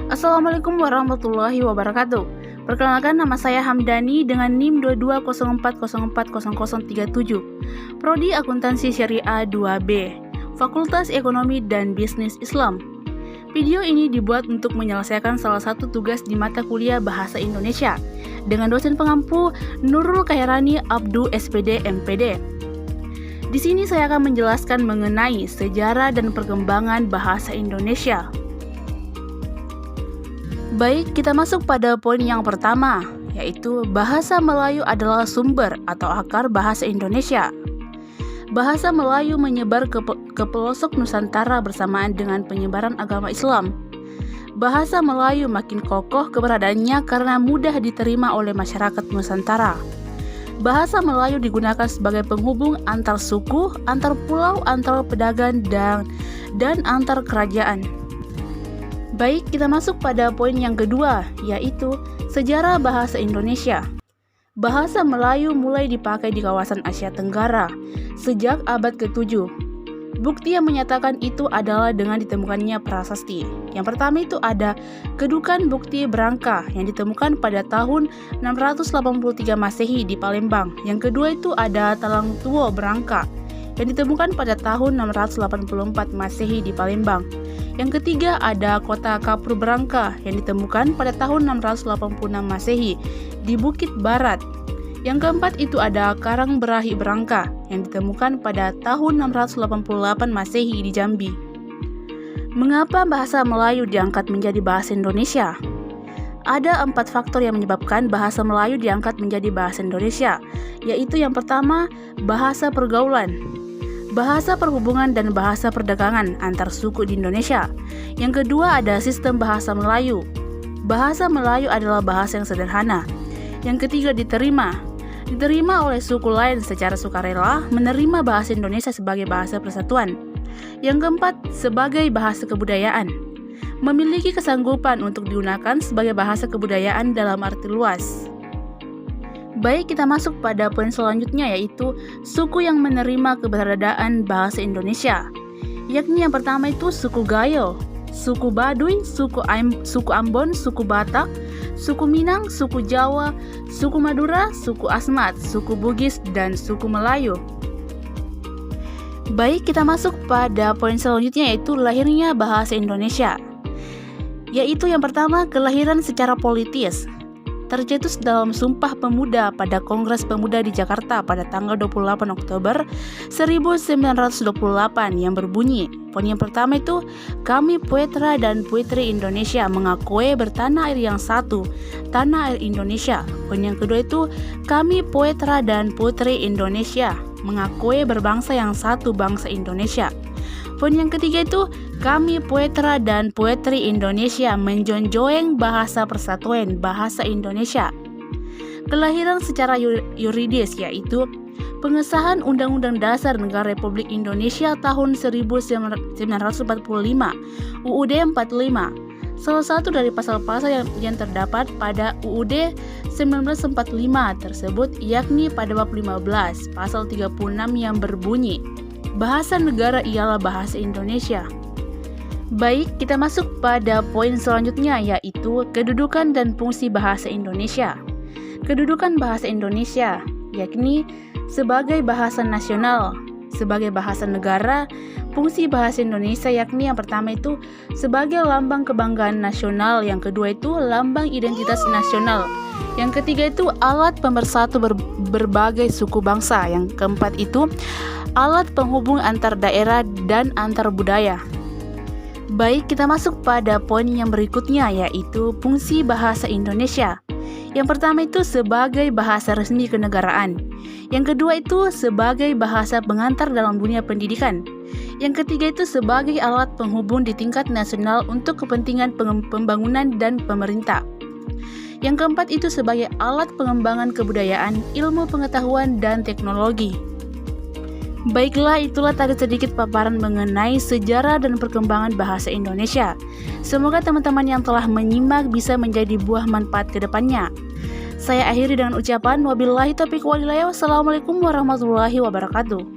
Assalamualaikum warahmatullahi wabarakatuh. Perkenalkan, nama saya Hamdani dengan NIM 2204040037, Prodi Akuntansi Syariah 2B, Fakultas Ekonomi dan Bisnis Islam. Video ini dibuat untuk menyelesaikan salah satu tugas di mata kuliah Bahasa Indonesia dengan dosen pengampu Nurul Khairani Abdu SPD MPD. Di sini saya akan menjelaskan mengenai sejarah dan perkembangan bahasa Indonesia. Baik, kita masuk pada poin yang pertama, yaitu bahasa Melayu adalah sumber atau akar bahasa Indonesia. Bahasa Melayu menyebar ke pelosok Nusantara bersamaan dengan penyebaran agama Islam. Bahasa Melayu makin kokoh keberadaannya karena mudah diterima oleh masyarakat Nusantara. Bahasa Melayu digunakan sebagai penghubung antar suku, antar pulau, antar pedagang, dan antar kerajaan. Baik, kita masuk pada poin yang kedua, yaitu sejarah bahasa Indonesia. Bahasa Melayu mulai dipakai di kawasan Asia Tenggara sejak abad ke-7. Bukti yang menyatakan itu adalah dengan ditemukannya prasasti. Yang pertama itu ada kedukan bukti Berangka yang ditemukan pada tahun 683 Masehi di Palembang. Yang kedua itu ada Talang Tuo Berangka yang ditemukan pada tahun 684 Masehi di Palembang. Yang ketiga ada kota Kapur Berangka yang ditemukan pada tahun 686 Masehi di Bukit Barat. Yang keempat itu ada Karang Berahi Berangka yang ditemukan pada tahun 688 Masehi di Jambi. Mengapa bahasa Melayu diangkat menjadi bahasa Indonesia? Ada 4 faktor yang menyebabkan bahasa Melayu diangkat menjadi bahasa Indonesia, yaitu yang pertama, bahasa pergaulan, bahasa perhubungan dan bahasa perdagangan antar suku di Indonesia. Yang kedua ada sistem bahasa Melayu. Bahasa Melayu adalah bahasa yang sederhana. Yang ketiga diterima oleh suku lain secara sukarela menerima bahasa Indonesia sebagai bahasa persatuan. Yang keempat sebagai bahasa kebudayaan, memiliki kesanggupan untuk digunakan sebagai bahasa kebudayaan dalam arti luas. Baik, kita masuk pada poin selanjutnya, yaitu suku yang menerima keberadaan bahasa Indonesia. Yakni yang pertama itu suku Gayo, suku Baduy, suku Ambon, suku Batak, suku Minang, suku Jawa, suku Madura, suku Asmat, suku Bugis, dan suku Melayu. Baik, kita masuk pada poin selanjutnya, yaitu lahirnya bahasa Indonesia. Yaitu yang pertama, kelahiran secara politis. Tercetus dalam Sumpah Pemuda pada Kongres Pemuda di Jakarta pada tanggal 28 Oktober 1928 yang berbunyi, poin yang pertama itu, kami putra dan putri Indonesia mengakui bertanah air yang satu, tanah air Indonesia. Poin yang kedua itu, kami putra dan putri Indonesia mengakui berbangsa yang satu, bangsa Indonesia. Poin yang ketiga itu, kami putra dan putri Indonesia menjunjung bahasa persatuan, bahasa Indonesia. Kelahiran secara yuridis, yaitu pengesahan Undang-Undang Dasar Negara Republik Indonesia tahun 1945, UUD 45. Salah satu dari pasal-pasal yang terdapat pada UUD 1945 tersebut yakni pada bab 15, pasal 36 yang berbunyi, bahasa negara ialah bahasa Indonesia. Baik, kita masuk pada poin selanjutnya, yaitu kedudukan dan fungsi bahasa Indonesia. Kedudukan bahasa Indonesia yakni sebagai bahasa nasional, sebagai bahasa negara. Fungsi bahasa Indonesia yakni yang pertama itu sebagai lambang kebanggaan nasional, yang kedua itu lambang identitas nasional, yang ketiga itu alat pemersatu berbagai suku bangsa, yang keempat itu alat penghubung antar daerah dan antar budaya. Baik, kita masuk pada poin yang berikutnya, yaitu fungsi bahasa Indonesia. Yang pertama itu sebagai bahasa resmi kenegaraan. Yang kedua itu sebagai bahasa pengantar dalam dunia pendidikan. Yang ketiga itu sebagai alat penghubung di tingkat nasional untuk kepentingan pembangunan dan pemerintah. Yang keempat itu sebagai alat pengembangan kebudayaan, ilmu pengetahuan, dan teknologi. Baiklah, itulah tadi sedikit paparan mengenai sejarah dan perkembangan bahasa Indonesia. Semoga teman-teman yang telah menyimak bisa menjadi buah manfaat ke depannya. Saya akhiri dengan ucapan wabillahi taufiq wal hidayah. Wassalamualaikum warahmatullahi wabarakatuh.